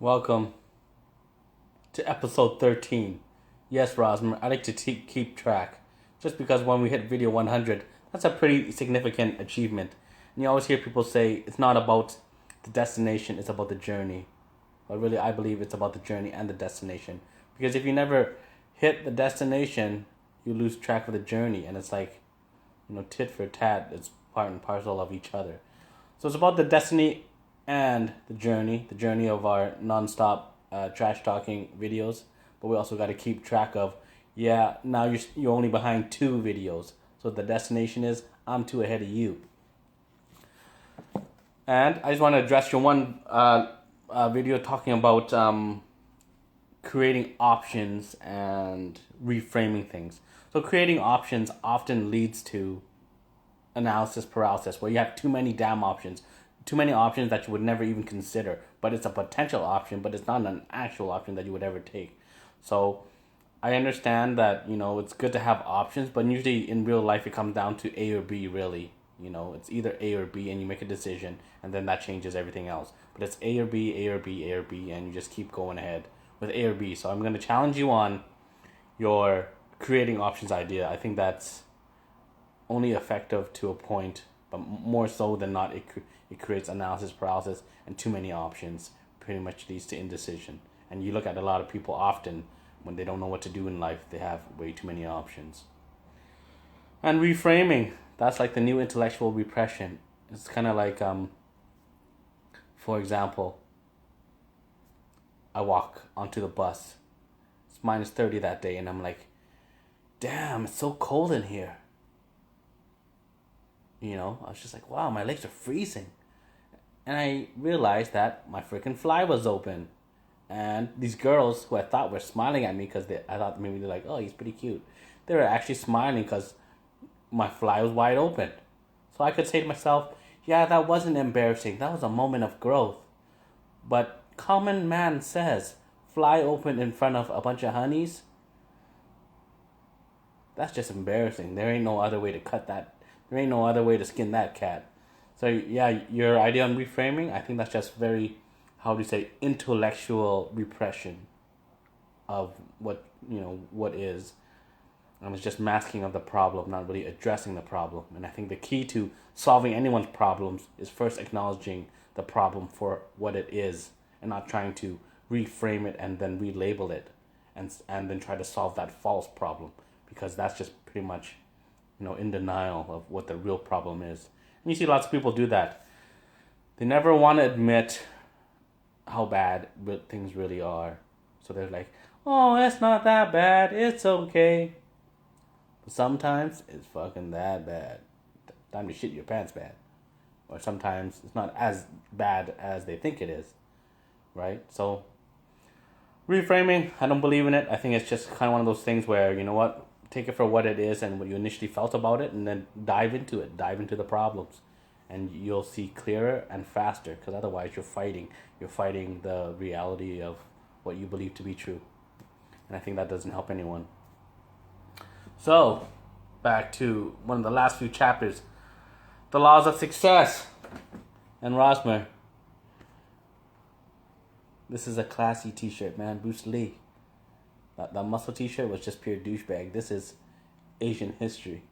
Welcome to episode 13. Yes, Rosmer, I like to keep track. Just because when we hit video 100, that's a pretty significant achievement. And you always hear people say it's not about the destination, it's about the journey. But really, I believe it's about the journey and the destination. Because if you never hit the destination, you lose track of the journey. And it's like, tit for tat, it's part and parcel of each other. So it's about the destiny and the journey of our non-stop trash talking videos. But we also got to keep track of, now you're only behind 2 videos. So the destination is I'm 2 ahead of you. And I just want to address your one video talking about creating options and reframing things. So creating options often leads to analysis paralysis, where you have too many damn options, too many options that you would never even consider, but it's a potential option, but it's not an actual option that you would ever take. So I understand that, it's good to have options, but usually in real life it comes down to A or B, really. It's either A or B and you make a decision and then that changes everything else. But it's A or B, A or B, A or B, and you just keep going ahead with A or B. So I'm going to challenge you on your creating options idea. I think that's only effective to a point, but more so than not, it creates analysis paralysis, and too many options pretty much leads to indecision. And you look at a lot of people often, when they don't know what to do in life, they have way too many options. And reframing, that's like the new intellectual repression. It's kind of like, for example, I walk onto the bus. It's minus 30 that day, and I'm like, damn, it's so cold in here. I was just like, wow, my legs are freezing. And I realized that my freaking fly was open. And these girls who I thought were smiling at me because I thought maybe they're like, oh, he's pretty cute. They were actually smiling because my fly was wide open. So I could say to myself, yeah, that wasn't embarrassing. That was a moment of growth. But common man says, fly open in front of a bunch of honeys, that's just embarrassing. There ain't no other way to cut that. There ain't no other way to skin that cat. So yeah, your idea on reframing, I think that's just very, how do you say, intellectual repression of what is. And it's just masking of the problem, not really addressing the problem. And I think the key to solving anyone's problems is first acknowledging the problem for what it is, and not trying to reframe it and then relabel it, and then try to solve that false problem, because that's just pretty much, in denial of what the real problem is. And you see lots of people do that. They never want to admit how bad things really are. So they're like, oh, it's not that bad, it's okay. But sometimes it's fucking that bad. Time to shit your pants bad. Or sometimes it's not as bad as they think it is. Right? So reframing, I don't believe in it. I think it's just kind of one of those things where, take it for what it is and what you initially felt about it, and then dive into it. Dive into the problems. And you'll see clearer and faster, because otherwise you're fighting. You're fighting the reality of what you believe to be true. And I think that doesn't help anyone. So, back to one of the last few chapters. The laws of success. And Rosmer. This is a classy t-shirt, man. Bruce Lee. That muscle t-shirt was just pure douchebag. This is Asian history.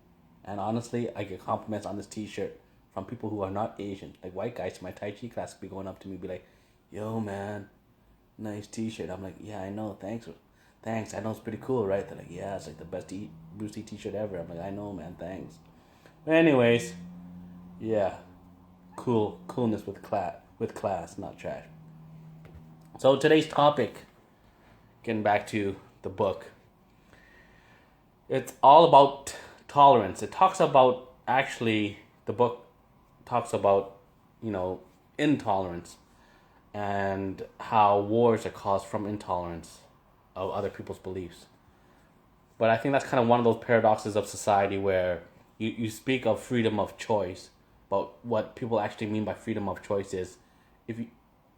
And honestly, I get compliments on this t-shirt from people who are not Asian. Like white guys in my Tai Chi class be going up to me, be like, yo, man, nice t-shirt. I'm like, yeah, I know, thanks. I know it's pretty cool, right? They're like, yeah, it's like the best Bruce Lee t-shirt ever. I'm like, I know, man, thanks. But anyways, yeah, coolness with class, not trash. So today's topic, getting back to the book, it's all about tolerance. It talks about, actually, the book talks about, intolerance, and how wars are caused from intolerance of other people's beliefs. But I think that's kind of one of those paradoxes of society where you speak of freedom of choice, but what people actually mean by freedom of choice is,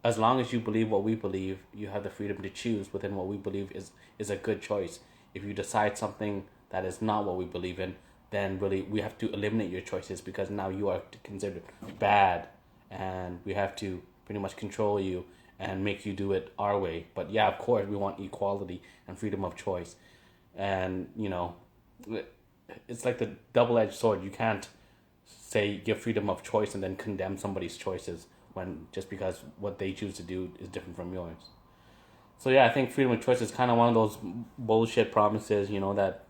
as long as you believe what we believe, you have the freedom to choose within what we believe is a good choice. If you decide something that is not what we believe in, then really we have to eliminate your choices, because now you are considered bad, and we have to pretty much control you and make you do it our way. But yeah, of course, we want equality and freedom of choice. And, it's like the double-edged sword. You can't say give freedom of choice and then condemn somebody's choices when just because what they choose to do is different from yours. So yeah, I think freedom of choice is kind of one of those bullshit promises, that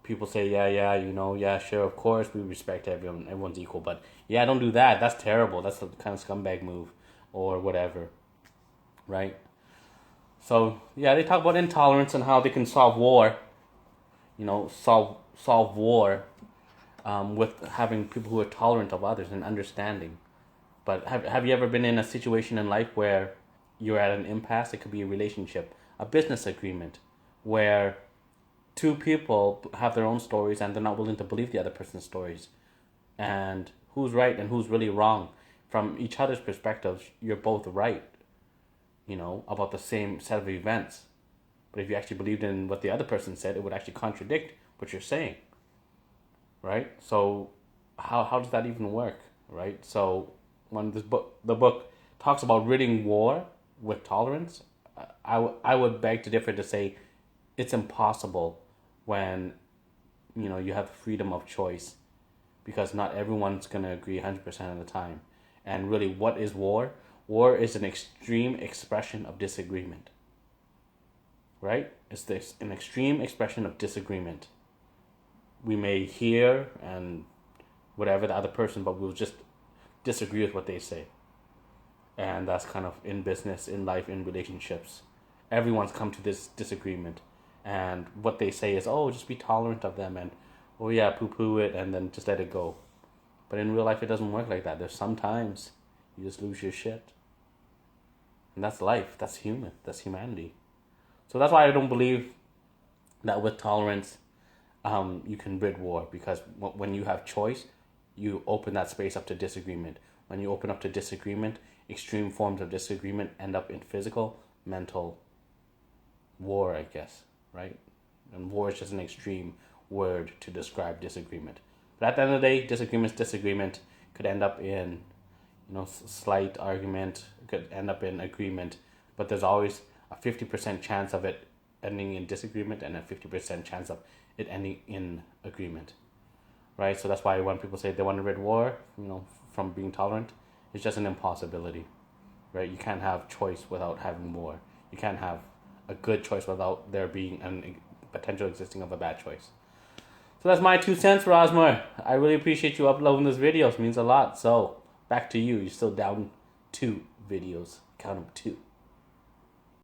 people say, yeah, sure, of course, we respect everyone, everyone's equal, but yeah, don't do that. That's terrible. That's the kind of scumbag move, or whatever, right? So yeah, they talk about intolerance and how they can solve war, solve war, with having people who are tolerant of others and understanding. But have you ever been in a situation in life where you're at an impasse? It could be a relationship, a business agreement, where two people have their own stories and they're not willing to believe the other person's stories. And who's right and who's really wrong? From each other's perspectives, you're both right, about the same set of events. But if you actually believed in what the other person said, it would actually contradict what you're saying, right? So how does that even work, right? So when the book talks about ridding war with tolerance, I would beg to differ to say it's impossible when you have freedom of choice, because not everyone's going to agree 100% of the time. And really, what is war? War is an extreme expression of disagreement, right? It's an extreme expression of disagreement. We may hear and whatever the other person, but we'll just disagree with what they say. And that's kind of in business, in life, in relationships. Everyone's come to this disagreement. And what they say is, oh, just be tolerant of them, and, oh yeah, poo-poo it, and then just let it go. But in real life, it doesn't work like that. There's sometimes you just lose your shit. And that's life. That's human. That's humanity. So that's why I don't believe that with tolerance, you can rid war. Because when you have choice, you open that space up to disagreement. When you open up to disagreement, extreme forms of disagreement end up in physical, mental war, I guess, right? And war is just an extreme word to describe disagreement. But at the end of the day, disagreement could end up in, slight argument, could end up in agreement, but there's always a 50% chance of it ending in disagreement and a 50% chance of it ending in agreement, right? So that's why when people say they want to rid war, from being tolerant, it's just an impossibility, right? You can't have choice without having war. You can't have a good choice without there being a potential existing of a bad choice. So that's my 2 cents, Rosmer. I really appreciate you uploading this video. It means a lot. So back to you. You're still down 2 videos. Count them 2.